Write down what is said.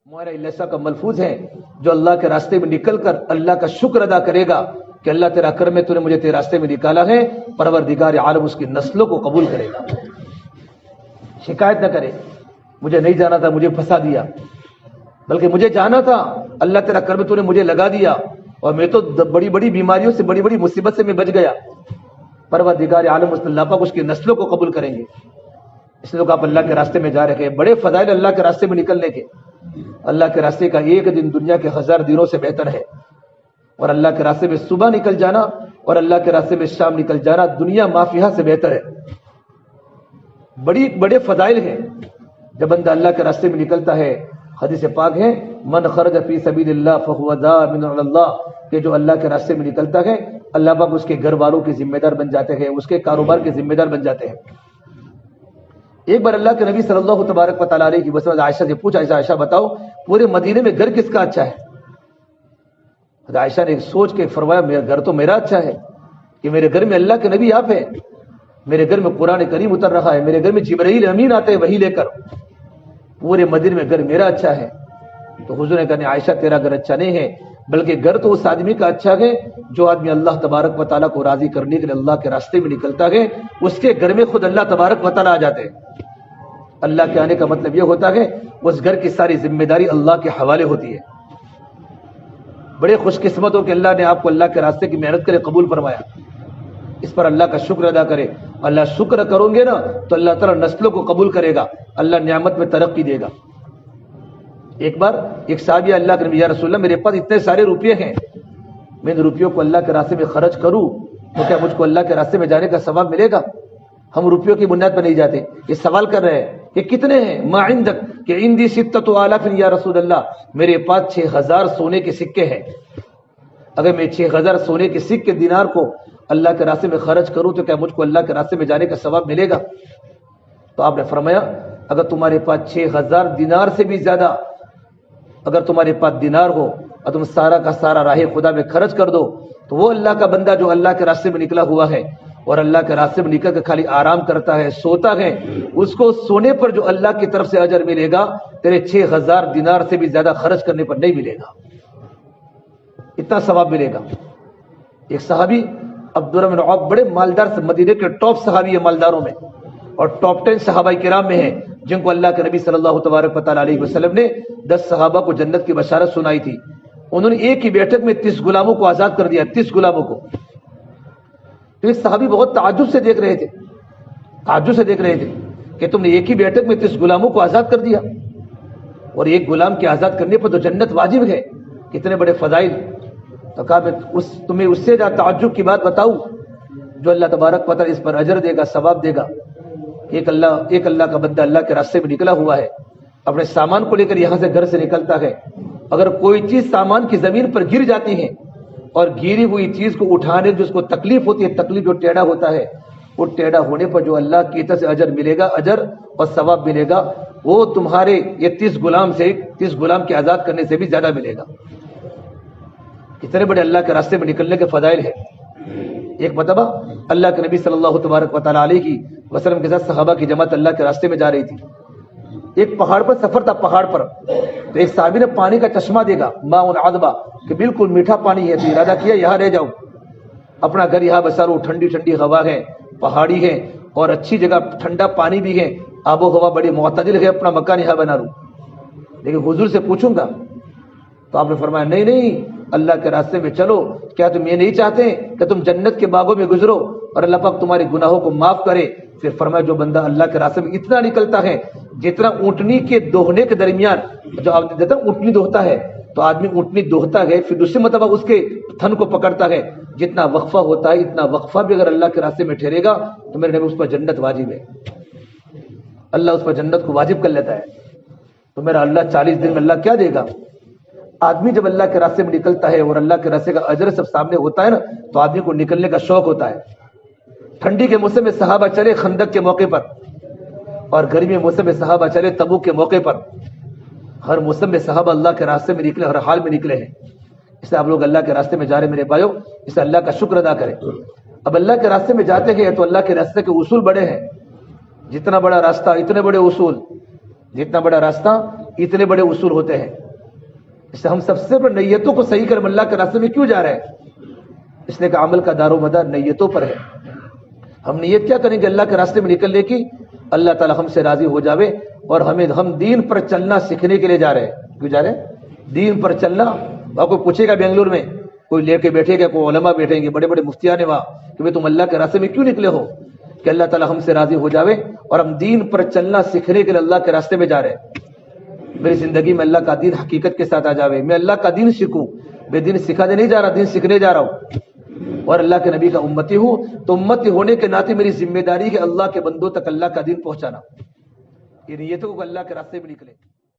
ہمارا السا کا ملفوظ ہے، جو اللہ کے راستے میں نکل کر اللہ کا شکر ادا کرے گا کہ اللہ تیرا کرم ہے، تو نے مجھے تیرے راستے میں نکالا ہے، پروردگار عالم اس کی نسلوں کو قبول کرے گا۔ شکایت نہ کرے مجھے نہیں جانا تھا، مجھے پھنسا دیا، بلکہ مجھے جانا تھا، اللہ تیرا کرم تو نے مجھے لگا دیا، اور میں تو بڑی بڑی بیماریوں سے، بڑی بڑی مصیبت سے میں بچ گیا۔ پروردگار عالم اللہ پاک اس کی نسلوں کو قبول کریں گے۔ اس لیے آپ اللہ کے راستے میں جا رہے ہیں، بڑے فضائل اللہ کے راستے میں نکلنے کے۔ اللہ کے راستے کا ایک دن دنیا کے 1000 دنوں سے بہتر ہے، اور اللہ کے راستے میں صبح نکل جانا اور اللہ کے راستے میں شام نکل جانا دنیا مافیہ سے بہتر ہے۔ بڑے فضائل ہیں جب بندہ اللہ کے راستے میں نکلتا ہے۔ حدیث پاک ہے، من خرج فی سبیل اللہ فہو ضامن علی اللہ، کہ جو اللہ کے راستے میں نکلتا ہے اللہ پاک اس کے گھر والوں کے ذمہ دار بن جاتے ہیں، اس کے کاروبار کے ذمہ دار بن جاتے ہیں۔ ایک بار اللہ کے نبی صلی اللہ تبارک و تعالیٰ علیہ وسلم عائشہ سے پوچھا، عائشہ بتاؤ پورے مدینے میں گھر کس کا اچھا ہے؟ عائشہ نے سوچ کے فرمایا میرا گھر تو میرا اچھا ہے، کہ میرے گھر میں اللہ کے نبی آپ ہیں، میرے گھر میں قرآن کریم اتر رہا ہے، میرے گھر میں جبرائیل امین آتے ہیں وہی لے کر، پورے مدینے میں گھر میرا اچھا ہے۔ تو حضور نے کہا عائشہ تیرا گھر اچھا نہیں ہے، بلکہ گھر تو اس آدمی کا اچھا ہے جو آدمی اللہ تبارک و تعالیٰ کو راضی کرنے کے لیے اللہ کے راستے میں نکلتا ہے، اس کے گھر میں خود اللہ تبارک و تعالیٰ آ جاتے ہیں۔ اللہ کے آنے کا مطلب یہ ہوتا ہے اس گھر کی ساری ذمہ داری اللہ کے حوالے ہوتی ہے۔ بڑے خوش قسمت ہو کہ اللہ نے آپ کو اللہ کے راستے کی محنت کرے قبول فرمایا، اس پر اللہ کا شکر ادا کرے۔ اللہ شکر کرو گے نا تو اللہ تعالیٰ نسلوں کو قبول کرے گا، اللہ نعمت میں ترقی دے گا۔ ایک بار ایک صحابی اللہ کے نبی، یا رسول اللہ میرے پاس اتنے سارے روپے ہیں، میں ان روپیوں کو اللہ کے راستے میں خرچ کروں تو کیا مجھ کو اللہ کے راستے میں جانے کا ثواب ملے گا؟ ہم روپیوں کی بنیاد پر نہیں جاتے، یہ سوال کر رہے ہیں کہ کتنے ہیں؟ ما عندک، کہ عندی 6,000 یا رسول اللہ، میرے پاس 6000 سونے کے سکے ہیں، اگر میں 6000 سونے کے سکے دینار کو اللہ کے راستے میں خرچ کروں تو کیا مجھ کو اللہ کے راستے میں جانے کا ثواب ملے گا؟ تو آپ نے فرمایا اگر تمہارے پاس 6000 دینار سے بھی زیادہ اگر تمہارے پاس دینار ہو اور تم سارا کا سارا راہ خدا میں خرچ کر دو تو وہ اللہ کا بندہ جو اللہ کے راستے میں نکلا ہوا ہے اور اللہ کے راستے میں نکل کر خالی آرام کرتا ہے، سوتا ہے، اس کو سونے پر جو اللہ کی طرف سے اجر ملے گا تیرے 6000 دینار سے بھی زیادہ خرچ کرنے پر نہیں ملے گا، اتنا ثواب ملے گا۔ ایک صحابی عبدالرحمن بن عوف، بڑے مالدار سے، مدینے کے ٹاپ صحابی ہے مالداروں میں، اور ٹاپ 10 صحابہ کرام میں ہیں جن کو اللہ کے نبی صلی اللہ تبارک و تعالیٰ علیہ وسلم نے 10 صحابہ کو جنت کی بشارت سنائی تھی۔ انہوں نے ایک ہی بیٹھک میں 30 غلاموں کو آزاد کر دیا، 30 غلاموں کو۔ تو ایک صحابی بہت تعجب سے دیکھ رہے تھے کہ تم نے ایک ہی بیٹھک میں 30 غلاموں کو آزاد کر دیا، اور ایک غلام کے آزاد کرنے پر تو جنت واجب ہے، کتنے بڑے فضائل۔ تو کہا میں تمہیں اس سے زیادہ تعجب کی بات بتاؤں جو اللہ تبارک و تعالیٰ اس پر اجر دے گا، ثواب دے گا۔ ایک اللہ کا بندہ اللہ کے راستے میں نکلا ہوا ہے، اپنے سامان کو لے کر یہاں سے گھر سے نکلتا ہے، اگر کوئی چیز سامان کی زمین پر گر جاتی ہے اور گری ہوئی چیز کو اٹھانے جس کو تکلیف ہوتی ہے، تکلیف جو ٹیڑھا ہوتا ہے، وہ ٹیڑھا ہونے پر جو اللہ کی طرف سے اجر ملے گا، اجر اور ثواب ملے گا، وہ تمہارے یہ 30 غلام کے آزاد کرنے سے بھی زیادہ ملے گا۔ کتنے بڑے اللہ کے راستے میں نکلنے کے فضائل ہیں۔ ایک مرتبہ اللہ کے نبی صلی اللہ تبارک و تعالیٰ علیہ وسلم کے ساتھ صحابہ کی جماعت اللہ کے راستے میں جا رہی تھی۔ ایک پہاڑ پر سفر تھا، پہاڑ پر تو ایک صحابی نے پانی کا چشمہ دیکھا، ماء عذبہ، کہ بالکل میٹھا پانی ہے، تو ارادہ کیا یہاں رہ جاؤ، اپنا گھر یہاں بسارو، ٹھنڈی ٹھنڈی ہوا ہے، پہاڑی ہے اور اچھی جگہ، ٹھنڈا پانی بھی ہے، آب و ہوا بڑی معتدل ہے، اپنا مکان یہاں بنا لوں، لیکن حضور سے پوچھوں گا۔ تو آپ نے فرمایا نہیں اللہ کے راستے میں چلو، کیا تم یہ نہیں چاہتے کہ تم جنت کے باغوں میں گزرو اور اللہ پاک تمہارے گناہوں کو معاف کرے؟ پھر فرمایا جو بندہ اللہ کے راستے میں اتنا نکلتا ہے جتنا اونٹنی کے دوہنے کے درمیان، جو آپ دیتا اونٹنی دوہتا ہے تو آدمی اونٹنی دوہتا ہے پھر دوسری مرتبہ اس کے تھن کو پکڑتا ہے، جتنا وقفہ ہوتا ہے اتنا وقفہ بھی اگر اللہ کے راستے میں ٹھہرے گا تو میرے نبی اس پر جنت واجب ہے، اللہ اس پر جنت کو واجب کر لیتا ہے۔ تو میرا اللہ 40 دن میں اللہ کیا دے گا؟ آدمی جب اللہ کے راستے میں نکلتا ہے اور اللہ کے راستے کا اجر سب سامنے ہوتا ہے نا تو آدمی کو نکلنے کا شوق ہوتا ہے۔ ٹھنڈی کے موسم میں صحابہ چلے خندق کے موقع پر، اور گرمی کے موسم میں صحابہ چلے تبوک کے موقع پر، ہر موسم میں صحابہ اللہ کے راستے میں نکلے، ہر حال میں نکلے ہیں۔ اس لیے آپ لوگ اللہ کے راستے میں جا رہے میرے بھائیو، اس لیے اللہ کا شکر ادا کریں۔ اب اللہ کے راستے میں جاتے ہیں تو اللہ کے راستے کے اصول بڑے ہیں، جتنا بڑا راستہ اتنے بڑے اصول، جتنا بڑا راستہ اتنے بڑے اصول ہوتے ہیں. اس سے ہم سب سے بڑے نیتوں کو صحیح کر اللہ کے راستے میں کیوں جا رہے ہیں؟ اس لیے کہ عمل کا دار و مدار نیتوں پر ہے. ہم نیت کیا کریں گے اللہ کے راستے میں نکلنے کی؟ اللہ تعالیٰ ہم سے راضی ہو جاوے اور ہم دین پر چلنا سیکھنے کے لیے جا رہے ہیں. کیوں جا رہے ہیں؟ دین پر چلنا. وہاں کوئی پوچھے گا بنگلور میں کوئی لے کے بیٹھے گا، کوئی علماء بیٹھیں گے، بڑے بڑے مفتیان ہیں وہاں کہ تم اللہ کے راستے میں کیوں نکلے ہو؟ کہ اللہ تعالیٰ ہم سے راضی ہو جاوے اور ہم دین پر چلنا سیکھنے کے لیے اللہ کے راستے میں جا رہے ہیں. میری زندگی میں اللہ کا دین حقیقت کے ساتھ آ جاوے، میں اللہ کا دین سیکھوں. میں دین سکھانے نہیں جا رہا، دین سیکھنے جا رہا ہوں اور اللہ کے نبی کا امتی ہوں. تو امتی ہونے کے ناطے میری ذمہ داری ہے اللہ کے بندوں تک اللہ کا دین پہنچانا. یہ نیتوں کو اللہ کے راستے میں نکلے.